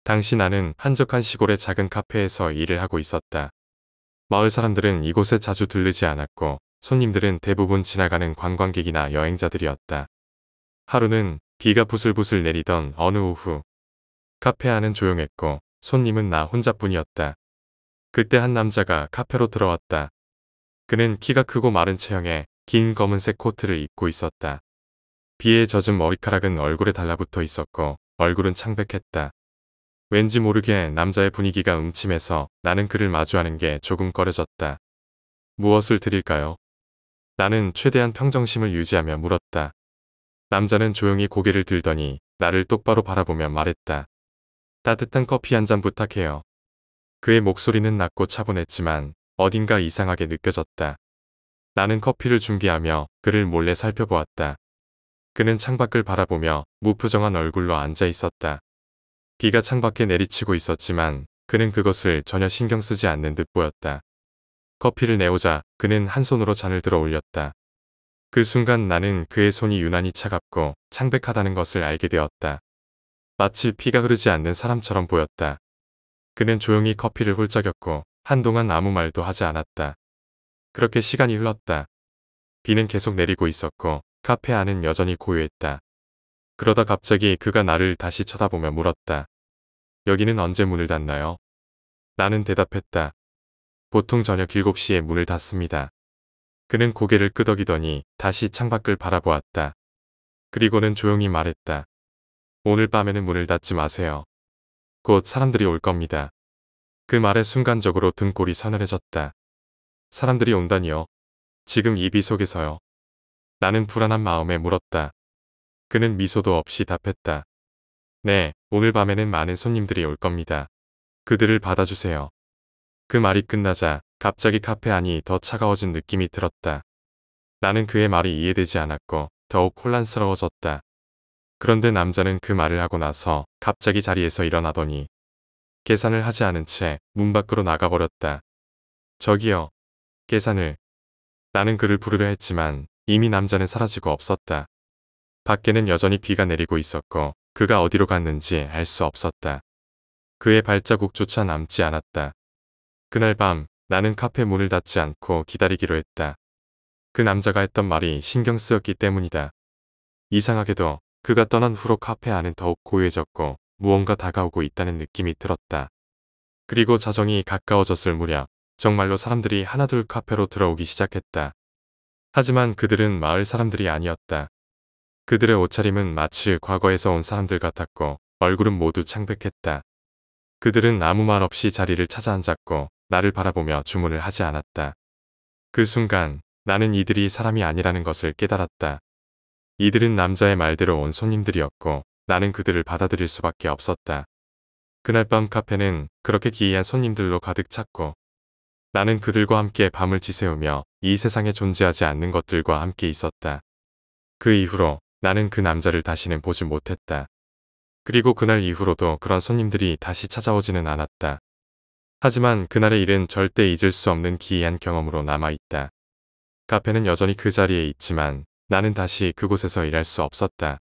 당시 나는 한적한 시골의 작은 카페에서 일을 하고 있었다. 마을 사람들은 이곳에 자주 들르지 않았고 손님들은 대부분 지나가는 관광객이나 여행자들이었다. 하루는 비가 부슬부슬 내리던 어느 오후. 카페 안은 조용했고 손님은 나 혼자뿐이었다. 그때 한 남자가 카페로 들어왔다. 그는 키가 크고 마른 체형에 긴 검은색 코트를 입고 있었다. 비에 젖은 머리카락은 얼굴에 달라붙어 있었고 얼굴은 창백했다. 왠지 모르게 남자의 분위기가 음침해서 나는 그를 마주하는 게 조금 꺼려졌다. 무엇을 드릴까요? 나는 최대한 평정심을 유지하며 물었다. 남자는 조용히 고개를 들더니 나를 똑바로 바라보며 말했다. 따뜻한 커피 한 잔 부탁해요. 그의 목소리는 낮고 차분했지만 어딘가 이상하게 느껴졌다. 나는 커피를 준비하며 그를 몰래 살펴보았다. 그는 창밖을 바라보며 무표정한 얼굴로 앉아 있었다. 비가 창밖에 내리치고 있었지만 그는 그것을 전혀 신경 쓰지 않는 듯 보였다. 커피를 내오자 그는 한 손으로 잔을 들어 올렸다. 그 순간 나는 그의 손이 유난히 차갑고 창백하다는 것을 알게 되었다. 마치 피가 흐르지 않는 사람처럼 보였다. 그는 조용히 커피를 홀짝였고 한동안 아무 말도 하지 않았다. 그렇게 시간이 흘렀다. 비는 계속 내리고 있었고 카페 안은 여전히 고요했다. 그러다 갑자기 그가 나를 다시 쳐다보며 물었다. 여기는 언제 문을 닫나요? 나는 대답했다. 보통 저녁 7시에 문을 닫습니다. 그는 고개를 끄덕이더니 다시 창밖을 바라보았다. 그리고는 조용히 말했다. 오늘 밤에는 문을 닫지 마세요. 곧 사람들이 올 겁니다. 그 말에 순간적으로 등골이 서늘해졌다. 사람들이 온다니요. 지금 이 비 속에서요. 나는 불안한 마음에 물었다. 그는 미소도 없이 답했다. 네, 오늘 밤에는 많은 손님들이 올 겁니다. 그들을 받아주세요. 그 말이 끝나자 갑자기 카페 안이 더 차가워진 느낌이 들었다. 나는 그의 말이 이해되지 않았고 더욱 혼란스러워졌다. 그런데 남자는 그 말을 하고 나서 갑자기 자리에서 일어나더니 계산을 하지 않은 채 문 밖으로 나가버렸다. 저기요. 계산을. 나는 그를 부르려 했지만 이미 남자는 사라지고 없었다. 밖에는 여전히 비가 내리고 있었고 그가 어디로 갔는지 알 수 없었다. 그의 발자국조차 남지 않았다. 그날 밤 나는 카페 문을 닫지 않고 기다리기로 했다. 그 남자가 했던 말이 신경 쓰였기 때문이다. 이상하게도 그가 떠난 후로 카페 안은 더욱 고요해졌고 무언가 다가오고 있다는 느낌이 들었다. 그리고 자정이 가까워졌을 무렵 정말로 사람들이 하나둘 카페로 들어오기 시작했다. 하지만 그들은 마을 사람들이 아니었다. 그들의 옷차림은 마치 과거에서 온 사람들 같았고 얼굴은 모두 창백했다. 그들은 아무 말 없이 자리를 찾아 앉았고 나를 바라보며 주문을 하지 않았다. 그 순간 나는 이들이 사람이 아니라는 것을 깨달았다. 이들은 남자의 말대로 온 손님들이었고 나는 그들을 받아들일 수밖에 없었다. 그날 밤 카페는 그렇게 기이한 손님들로 가득 찼고 나는 그들과 함께 밤을 지새우며 이 세상에 존재하지 않는 것들과 함께 있었다. 그 이후로 나는 그 남자를 다시는 보지 못했다. 그리고 그날 이후로도 그런 손님들이 다시 찾아오지는 않았다. 하지만 그날의 일은 절대 잊을 수 없는 기이한 경험으로 남아있다. 카페는 여전히 그 자리에 있지만 나는 다시 그곳에서 일할 수 없었다.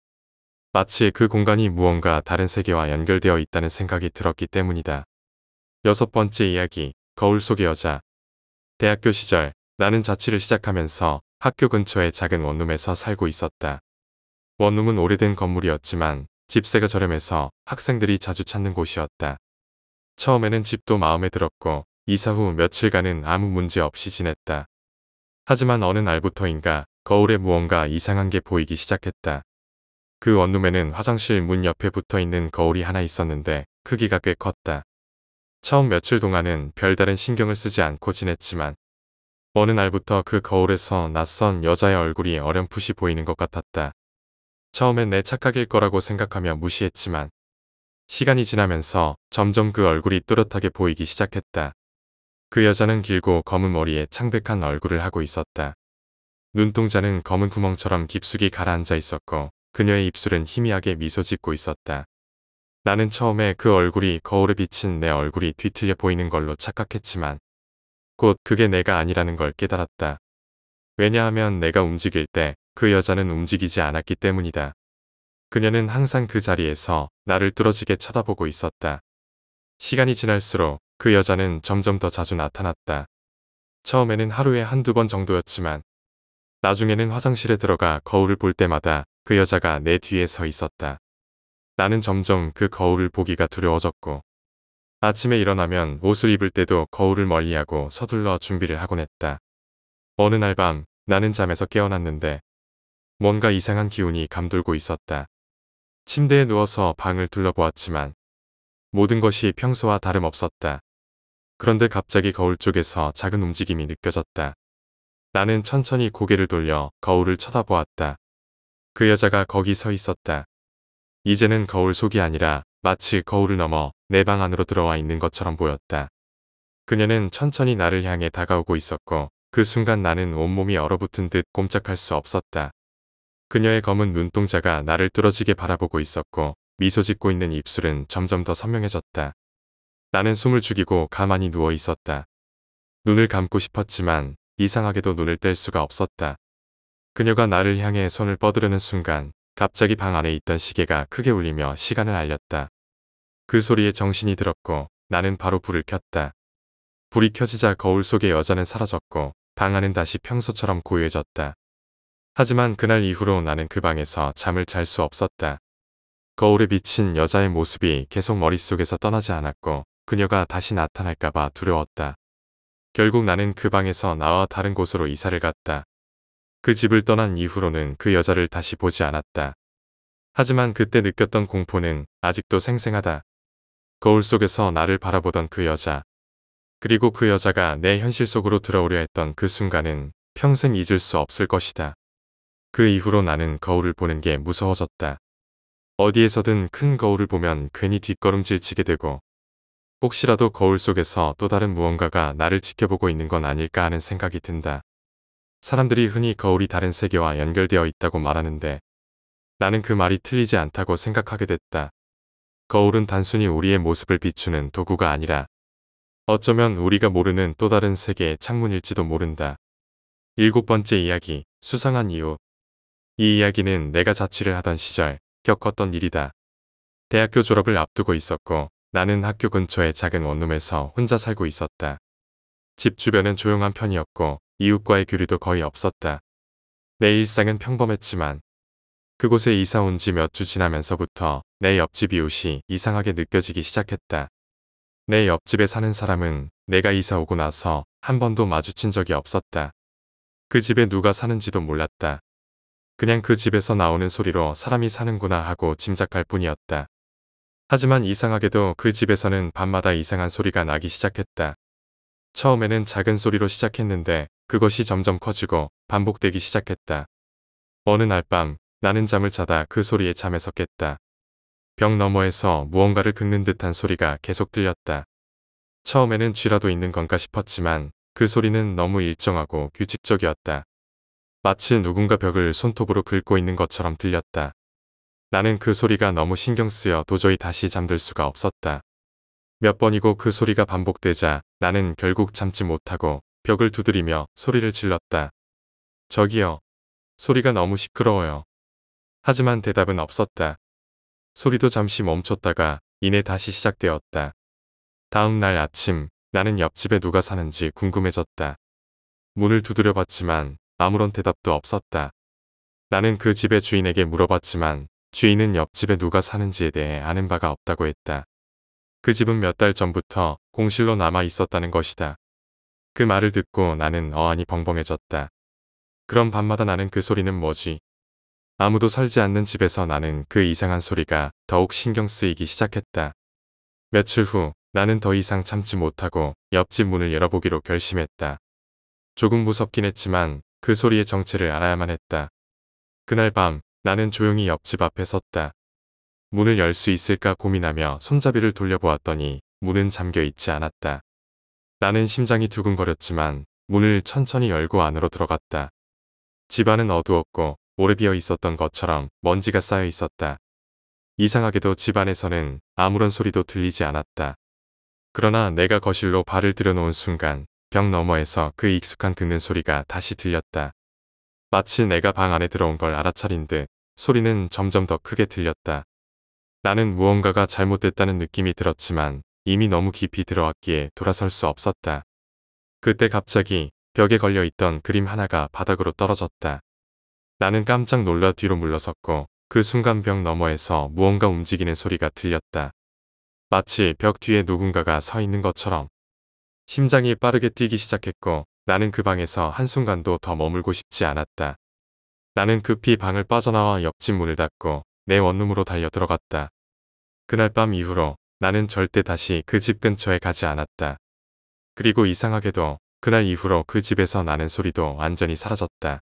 마치 그 공간이 무언가 다른 세계와 연결되어 있다는 생각이 들었기 때문이다. 6번째 이야기, 거울 속의 여자. 대학교 시절 나는 자취를 시작하면서 학교 근처의 작은 원룸에서 살고 있었다. 원룸은 오래된 건물이었지만 집세가 저렴해서 학생들이 자주 찾는 곳이었다. 처음에는 집도 마음에 들었고 이사 후 며칠간은 아무 문제 없이 지냈다. 하지만 어느 날부터인가 거울에 무언가 이상한 게 보이기 시작했다. 그 원룸에는 화장실 문 옆에 붙어있는 거울이 하나 있었는데 크기가 꽤 컸다. 처음 며칠 동안은 별다른 신경을 쓰지 않고 지냈지만 어느 날부터 그 거울에서 낯선 여자의 얼굴이 어렴풋이 보이는 것 같았다. 처음엔 내 착각일 거라고 생각하며 무시했지만 시간이 지나면서 점점 그 얼굴이 또렷하게 보이기 시작했다. 그 여자는 길고 검은 머리에 창백한 얼굴을 하고 있었다. 눈동자는 검은 구멍처럼 깊숙이 가라앉아 있었고 그녀의 입술은 희미하게 미소 짓고 있었다. 나는 처음에 그 얼굴이 거울에 비친 내 얼굴이 뒤틀려 보이는 걸로 착각했지만 곧 그게 내가 아니라는 걸 깨달았다. 왜냐하면 내가 움직일 때 그 여자는 움직이지 않았기 때문이다. 그녀는 항상 그 자리에서 나를 뚫어지게 쳐다보고 있었다. 시간이 지날수록 그 여자는 점점 더 자주 나타났다. 처음에는 하루에 한두 번 정도였지만 나중에는 화장실에 들어가 거울을 볼 때마다 그 여자가 내 뒤에 서 있었다. 나는 점점 그 거울을 보기가 두려워졌고 아침에 일어나면 옷을 입을 때도 거울을 멀리하고 서둘러 준비를 하곤 했다. 어느 날 밤 나는 잠에서 깨어났는데 뭔가 이상한 기운이 감돌고 있었다. 침대에 누워서 방을 둘러보았지만 모든 것이 평소와 다름없었다. 그런데 갑자기 거울 쪽에서 작은 움직임이 느껴졌다. 나는 천천히 고개를 돌려 거울을 쳐다보았다. 그 여자가 거기 서 있었다. 이제는 거울 속이 아니라 마치 거울을 넘어 내 방 안으로 들어와 있는 것처럼 보였다. 그녀는 천천히 나를 향해 다가오고 있었고 그 순간 나는 온몸이 얼어붙은 듯 꼼짝할 수 없었다. 그녀의 검은 눈동자가 나를 뚫어지게 바라보고 있었고 미소 짓고 있는 입술은 점점 더 선명해졌다. 나는 숨을 죽이고 가만히 누워 있었다. 눈을 감고 싶었지만 이상하게도 눈을 뗄 수가 없었다. 그녀가 나를 향해 손을 뻗으려는 순간 갑자기 방 안에 있던 시계가 크게 울리며 시간을 알렸다. 그 소리에 정신이 들었고 나는 바로 불을 켰다. 불이 켜지자 거울 속의 여자는 사라졌고 방 안은 다시 평소처럼 고요해졌다. 하지만 그날 이후로 나는 그 방에서 잠을 잘 수 없었다. 거울에 비친 여자의 모습이 계속 머릿속에서 떠나지 않았고 그녀가 다시 나타날까봐 두려웠다. 결국 나는 그 방에서 나와 다른 곳으로 이사를 갔다. 그 집을 떠난 이후로는 그 여자를 다시 보지 않았다. 하지만 그때 느꼈던 공포는 아직도 생생하다. 거울 속에서 나를 바라보던 그 여자. 그리고 그 여자가 내 현실 속으로 들어오려 했던 그 순간은 평생 잊을 수 없을 것이다. 그 이후로 나는 거울을 보는 게 무서워졌다. 어디에서든 큰 거울을 보면 괜히 뒷걸음질 치게 되고 혹시라도 거울 속에서 또 다른 무언가가 나를 지켜보고 있는 건 아닐까 하는 생각이 든다. 사람들이 흔히 거울이 다른 세계와 연결되어 있다고 말하는데 나는 그 말이 틀리지 않다고 생각하게 됐다. 거울은 단순히 우리의 모습을 비추는 도구가 아니라 어쩌면 우리가 모르는 또 다른 세계의 창문일지도 모른다. 7번째 이야기, 수상한 이유. 이 이야기는 내가 자취를 하던 시절 겪었던 일이다. 대학교 졸업을 앞두고 있었고 나는 학교 근처의 작은 원룸에서 혼자 살고 있었다. 집 주변은 조용한 편이었고 이웃과의 교류도 거의 없었다. 내 일상은 평범했지만 그곳에 이사 온 지 몇 주 지나면서부터 내 옆집 이웃이 이상하게 느껴지기 시작했다. 내 옆집에 사는 사람은 내가 이사 오고 나서 한 번도 마주친 적이 없었다. 그 집에 누가 사는지도 몰랐다. 그냥 그 집에서 나오는 소리로 사람이 사는구나 하고 짐작할 뿐이었다. 하지만 이상하게도 그 집에서는 밤마다 이상한 소리가 나기 시작했다. 처음에는 작은 소리로 시작했는데 그것이 점점 커지고 반복되기 시작했다. 어느 날 밤 나는 잠을 자다 그 소리에 잠에서 깼다. 벽 너머에서 무언가를 긁는 듯한 소리가 계속 들렸다. 처음에는 쥐라도 있는 건가 싶었지만 그 소리는 너무 일정하고 규칙적이었다. 마치 누군가 벽을 손톱으로 긁고 있는 것처럼 들렸다. 나는 그 소리가 너무 신경 쓰여 도저히 다시 잠들 수가 없었다. 몇 번이고 그 소리가 반복되자 나는 결국 참지 못하고 벽을 두드리며 소리를 질렀다. 저기요. 소리가 너무 시끄러워요. 하지만 대답은 없었다. 소리도 잠시 멈췄다가 이내 다시 시작되었다. 다음 날 아침 나는 옆집에 누가 사는지 궁금해졌다. 문을 두드려봤지만 아무런 대답도 없었다. 나는 그 집의 주인에게 물어봤지만 주인은 옆집에 누가 사는지에 대해 아는 바가 없다고 했다. 그 집은 몇 달 전부터 공실로 남아 있었다는 것이다. 그 말을 듣고 나는 어안이 벙벙해졌다. 그럼 밤마다 나는 그 소리는 뭐지? 아무도 살지 않는 집에서 나는 그 이상한 소리가 더욱 신경 쓰이기 시작했다. 며칠 후 나는 더 이상 참지 못하고 옆집 문을 열어보기로 결심했다. 조금 무섭긴 했지만 그 소리의 정체를 알아야만 했다. 그날 밤 나는 조용히 옆집 앞에 섰다. 문을 열 수 있을까 고민하며 손잡이를 돌려보았더니 문은 잠겨 있지 않았다. 나는 심장이 두근거렸지만 문을 천천히 열고 안으로 들어갔다. 집안은 어두웠고 오래 비어 있었던 것처럼 먼지가 쌓여 있었다. 이상하게도 집 안에서는 아무런 소리도 들리지 않았다. 그러나 내가 거실로 발을 들여놓은 순간 벽 너머에서 그 익숙한 긁는 소리가 다시 들렸다. 마치 내가 방 안에 들어온 걸 알아차린 듯 소리는 점점 더 크게 들렸다. 나는 무언가가 잘못됐다는 느낌이 들었지만 이미 너무 깊이 들어왔기에 돌아설 수 없었다. 그때 갑자기 벽에 걸려 있던 그림 하나가 바닥으로 떨어졌다. 나는 깜짝 놀라 뒤로 물러섰고 그 순간 벽 너머에서 무언가 움직이는 소리가 들렸다. 마치 벽 뒤에 누군가가 서 있는 것처럼. 심장이 빠르게 뛰기 시작했고 나는 그 방에서 한순간도 더 머물고 싶지 않았다. 나는 급히 방을 빠져나와 옆집 문을 닫고 내 원룸으로 달려 들어갔다. 그날 밤 이후로 나는 절대 다시 그 집 근처에 가지 않았다. 그리고 이상하게도 그날 이후로 그 집에서 나는 소리도 완전히 사라졌다.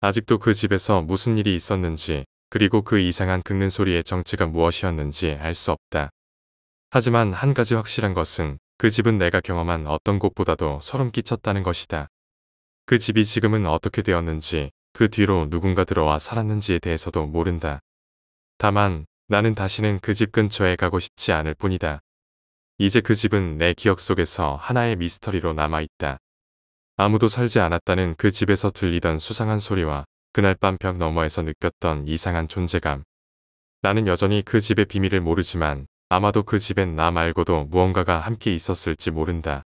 아직도 그 집에서 무슨 일이 있었는지 그리고 그 이상한 긁는 소리의 정체가 무엇이었는지 알 수 없다. 하지만 한 가지 확실한 것은 그 집은 내가 경험한 어떤 곳보다도 소름 끼쳤다는 것이다. 그 집이 지금은 어떻게 되었는지 그 뒤로 누군가 들어와 살았는지에 대해서도 모른다. 다만 나는 다시는 그 집 근처에 가고 싶지 않을 뿐이다. 이제 그 집은 내 기억 속에서 하나의 미스터리로 남아있다. 아무도 살지 않았다는 그 집에서 들리던 수상한 소리와 그날 밤 벽 너머에서 느꼈던 이상한 존재감. 나는 여전히 그 집의 비밀을 모르지만 아마도 그 집엔 나 말고도 무언가가 함께 있었을지 모른다.